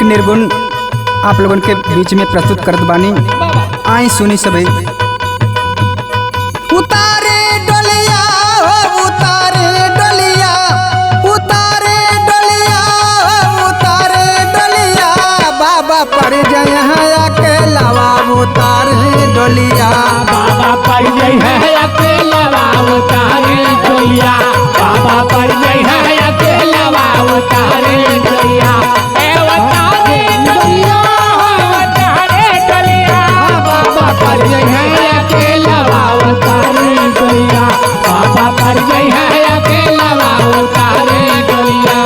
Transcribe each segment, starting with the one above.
निर्गुण आप लोगन के बीच में प्रस्तुत करत बानी। आई सुनी सभी। उतारे डोलिया हो उतारे डोलिया, उतारे डोलिया हो उतारे डोलिया, बाबा पर जय है अकेलावा उतारे डोलिया, बाबा पर जय है अकेलावा उतारे डोलिया, बाबा पर जय है अकेलावा उतारे डोलिया, उतारे डोलिया उतारे डोलिया, बाबा पर जय है अकेलावा उतारे डोलिया, बाबा पर जय है अकेलावा उतारे डोलिया।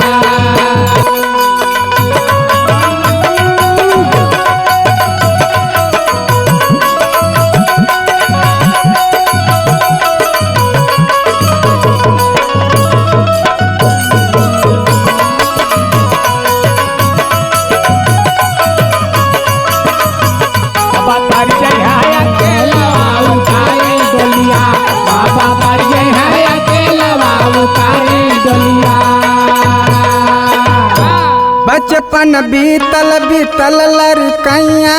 बचपन बीतल बीतल लड़कैया,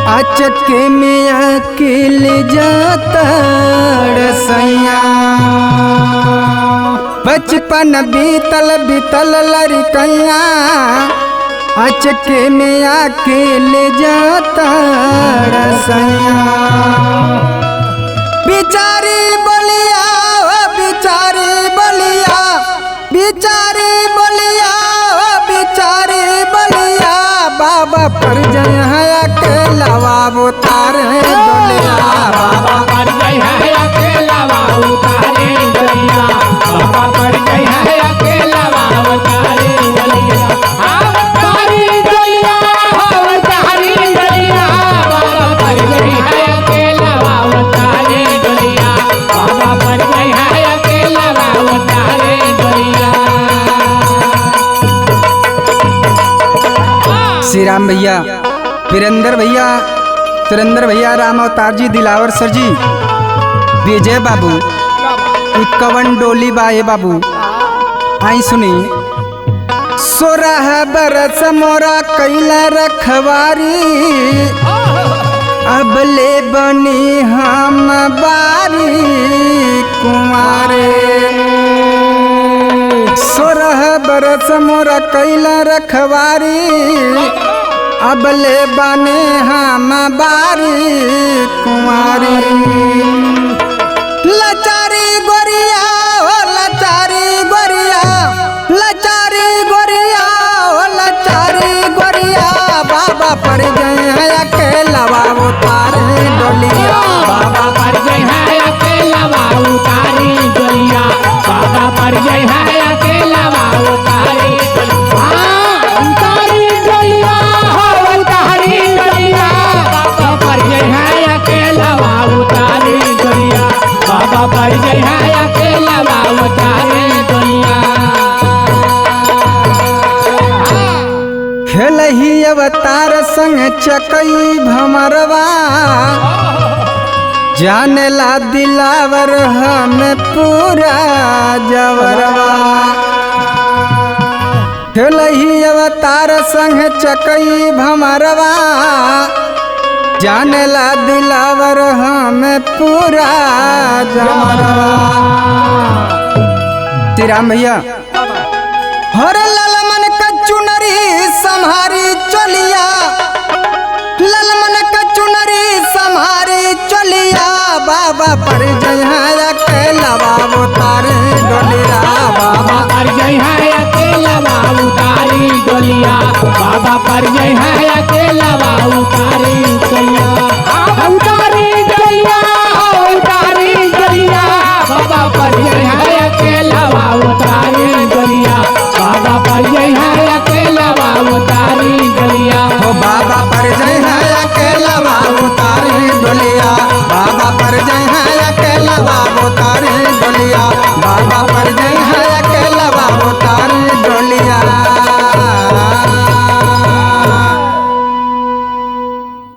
अचके में अकेल जाता सैया। बचपन बीतल बीतल लड़कैया, अचके में अकेल जाता सैया। बिचारी बलिया बिचारी बलिया, बिचारी बलिया बिचारी बलिया, बाबा पर जय है अकेलावा उतारे डोलिया, बाबा पर जय है अकेलावा उतारे डोलिया, बाबा पर जय है अकेलावा उतारे डोलिया, उतारी डोलिया उतारी डोलिया, बाबा पर जय है अकेलावा उतारे डोलिया, बाबा पर जय है अकेलावा उतारे डोलिया। श्री राम भैया, वीरेंद्र भैया, सुरेंद्र भैया, राम अवतार जी, दिलावर सर जी, विजय बाबू, इक्कवन डोली बाए बाबू। आई सुनी। 16 बरस मोरा कैला रखवारी, अब ले बनी हम बारी कुंवारे। 16 बरस मोरा कैला रखवारी, अब ले बने हम बारी कुंवारी। लाचारी गोरिया हो लाचारी गोरिया, लाचारी गोरिया हो लाचारी गोरिया, बाबा पर जय है अकेलावा उतारे डोलिया, बाबा पर जय है अकेलावा उतारे डोलिया, बाबा पर जय है अकेलावा उतारे डोलिया, उतारी डोलिया उतारी डोलिया, बाबा पर जय है अकेलावा उतारे डोलिया, बाबा पर जय है अकेलावा उतारे डोलिया। खेलही अवतार संग चकई भमरवा, जानेला दिलावर हम पूरा जवरवा। खेलही अवतार संग चकई भमरवा, जानेला दिलावर हम पूरा जवरवा। श्री राम भैया। हर ललमन का चुनरी सम्हारी चलिया, ललमन का चुनरी सम्हारी चलिया, बाबा पर जय है अकेलावा उतारे डोलिया, बाबा पर जय है अकेलावा उतारे डोलिया, बाबा पर जय है अकेलावा उतारे डोलिया, उतारी डोलिया उतारी डोलिया, बाबा पर जय है अकेलावा उतारे डोलिया, बाबा पर जय है अकेलावा उतारे डोलिया, हो बाबा पर जय है अकेलावा उतारे डोलिया, बाबा पर जय